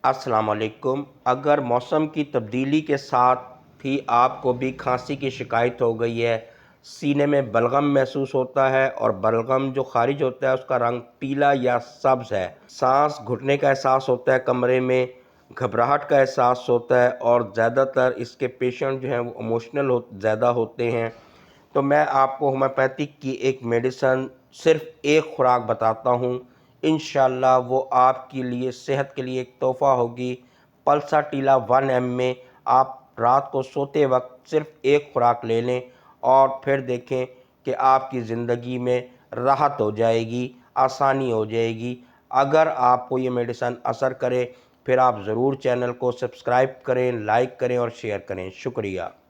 अस्सलाम वालेकुम। अगर मौसम की तब्दीली के साथ भी आपको भी खांसी की शिकायत हो गई है, सीने में बलगम महसूस होता है और बलगम जो खारिज होता है उसका रंग पीला या सब्ज़ है, सांस घुटने का एहसास होता है, कमरे में घबराहट का एहसास होता है और ज़्यादातर इसके पेशेंट जो हैं वो इमोशनल ज़्यादा होते हैं, तो मैं आपको होम्योपैथिक की एक मेडिसन सिर्फ़ एक खुराक बताता हूँ। इंशाल्लाह वो आपके लिए सेहत के लिए एक तोहफ़ा होगी। पल्साटीला 1 एम में आप रात को सोते वक्त सिर्फ़ एक खुराक ले लें और फिर देखें कि आपकी ज़िंदगी में राहत हो जाएगी, आसानी हो जाएगी। अगर आपको ये मेडिसन असर करे फिर आप ज़रूर चैनल को सब्सक्राइब करें, लाइक करें और शेयर करें। शुक्रिया।